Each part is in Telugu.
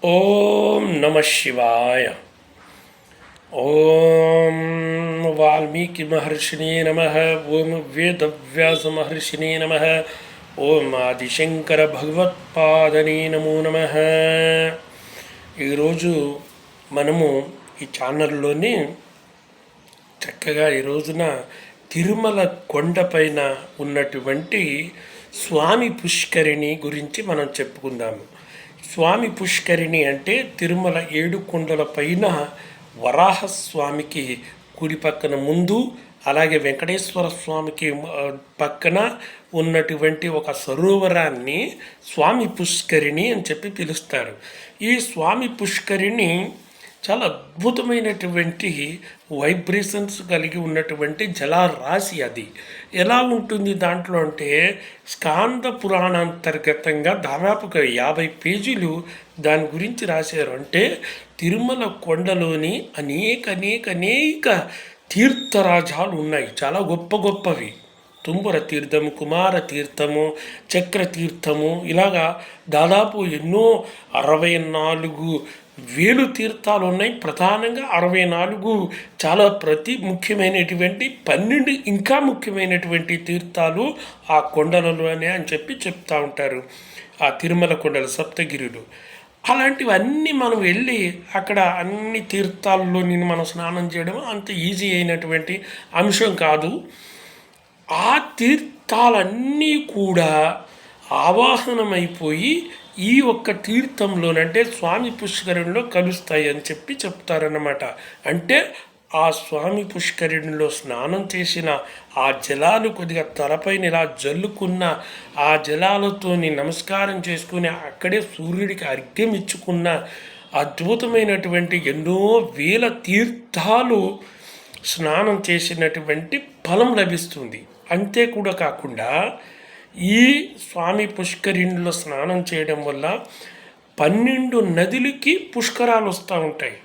ఓం నమ శివాయ. ఓం వాల్మీకి మహర్షినే నమ. ఓం వేదవ్యాస మహర్షినే నమ. ఓం ఆదిశంకర భగవత్పాదనే నమో నమ. ఈరోజు మనము ఈ ఛానల్లోని చక్కగా ఈ రోజున తిరుమల కొండపైన ఉన్నటువంటి స్వామి పుష్కరిణి గురించి మనం చెప్పుకుందాము. స్వామి పుష్కరిణి అంటే తిరుమల 7 కొండల పైన వరాహస్వామికి కుడి పక్కన ముందు, అలాగే వెంకటేశ్వర స్వామికి పక్కన ఉన్నటువంటి ఒక సరోవరాన్ని స్వామి పుష్కరిణి అని చెప్పి పిలుస్తారు. ఈ స్వామి పుష్కరిణి చాలా అద్భుతమైనటువంటి వైబ్రేషన్స్ కలిగి ఉన్నటువంటి జలరాశి. అది ఎలా ఉంటుంది దాంట్లో అంటే, స్కాంద పురాణాంతర్గతంగా దాదాపుగా 50 పేజీలు దాని గురించి రాశారు. అంటే తిరుమల కొండలోని అనేక తీర్థరాజాలు ఉన్నాయి, చాలా గొప్పవి. తుంబుర తీర్థము, కుమార తీర్థము, చక్ర తీర్థము, ఇలాగా దాదాపు ఎన్నో 64,000 తీర్థాలు ఉన్నాయి. ప్రధానంగా 64 చాలా ముఖ్యమైనటువంటి 12 ఇంకా ముఖ్యమైనటువంటి తీర్థాలు ఆ కొండలలోనే అని చెప్తూ ఉంటారు. ఆ తిరుమల కొండలు, సప్తగిరులు, అలాంటివన్నీ మనం వెళ్ళి అక్కడ అన్ని తీర్థాల్లో మనం స్నానం చేయడం అంత ఈజీ అయినటువంటి అంశం కాదు. ఆ తీర్థాలన్నీ కూడా ఆవాహనమైపోయి ఈ ఒక్క తీర్థంలోనంటే స్వామి పుష్కరిణిలో కలుస్తాయి అని చెప్తారన్నమాట. అంటే ఆ స్వామి పుష్కరిణిలో స్నానం చేసిన ఆ జలాలు కొద్దిగా తలపైన ఇలా జల్లుకున్న ఆ జలాలతోని నమస్కారం చేసుకుని అక్కడే సూర్యుడికి అర్ఘ్యం ఇచ్చుకున్న అద్భుతమైనటువంటి ఎన్నో వేల తీర్థాలు స్నానం చేసినటువంటి ఫలం లభిస్తుంది. అంతే కూడా కాకుండా ఈ స్వామి పుష్కరిణిలో స్నానం చేయడం వల్ల 12 నదులకి పుష్కరాలు వస్తూ ఉంటాయి.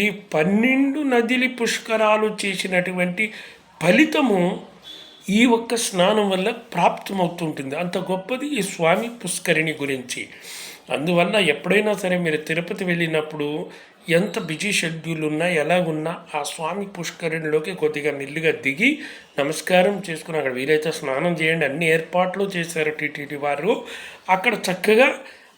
ఈ 12 నదుల పుష్కరాలు చేసినటువంటి ఫలితము ఈ ఒక్క స్నానం వల్ల ప్రాప్తమవుతుంటుంది. అంత గొప్పది ఈ స్వామి పుష్కరిణి గురించి. అందువల్ల ఎప్పుడైనా సరే మీరు తిరుపతి వెళ్ళినప్పుడు ఎంత బిజీ షెడ్యూల్ ఉన్నా ఎలాగున్నా ఆ స్వామి పుష్కరిణిలోకి కొద్దిగా మెల్లిగా దిగి నమస్కారం చేసుకుని అక్కడ వీలైతే స్నానం చేయండి. అన్ని ఏర్పాట్లు చేశారు టీటీడీ వారు. అక్కడ చక్కగా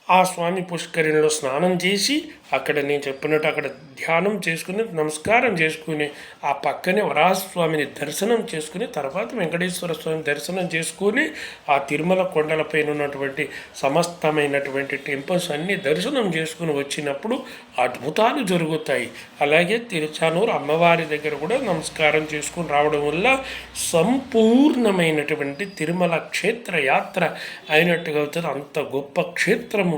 ఆ స్వామి పుష్కరిణిలో స్నానం చేసి అక్కడ నేను చెప్పినట్టు అక్కడ ధ్యానం చేసుకుని నమస్కారం చేసుకుని ఆ పక్కనే వరాహస్వామిని దర్శనం చేసుకుని తర్వాత వెంకటేశ్వర స్వామి దర్శనం చేసుకుని ఆ తిరుమల కొండలపైన ఉన్నటువంటి సమస్తమైనటువంటి టెంపుల్స్ అన్నీ దర్శనం చేసుకుని వచ్చినప్పుడు అద్భుతాలు జరుగుతాయి. అలాగే తిరుచానూరు అమ్మవారి దగ్గర కూడా నమస్కారం చేసుకుని రావడం వల్ల సంపూర్ణమైనటువంటి తిరుమల క్షేత్ర యాత్ర అయినట్టుగా అవుతుంది. అంత గొప్ప క్షేత్రము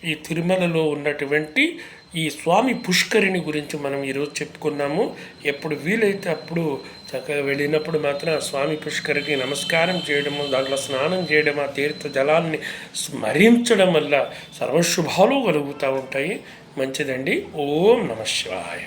ఈ తిరుమలలో ఉన్నటువంటి ఈ స్వామి పుష్కరిణి గురించి మనం ఈరోజు చెప్పుకున్నాము. ఎప్పుడు వీలైతే అప్పుడు చక్కగా వెళ్ళినప్పుడు మాత్రం ఆ స్వామి పుష్కరిణికి నమస్కారం చేయడము, దాంట్లో స్నానం చేయడం, ఆ తీర్థ జలాల్ని స్మరించడం వల్ల సర్వశుభాలు కలుగుతూ ఉంటాయి. మంచిదండి. ఓం నమ శివాయ.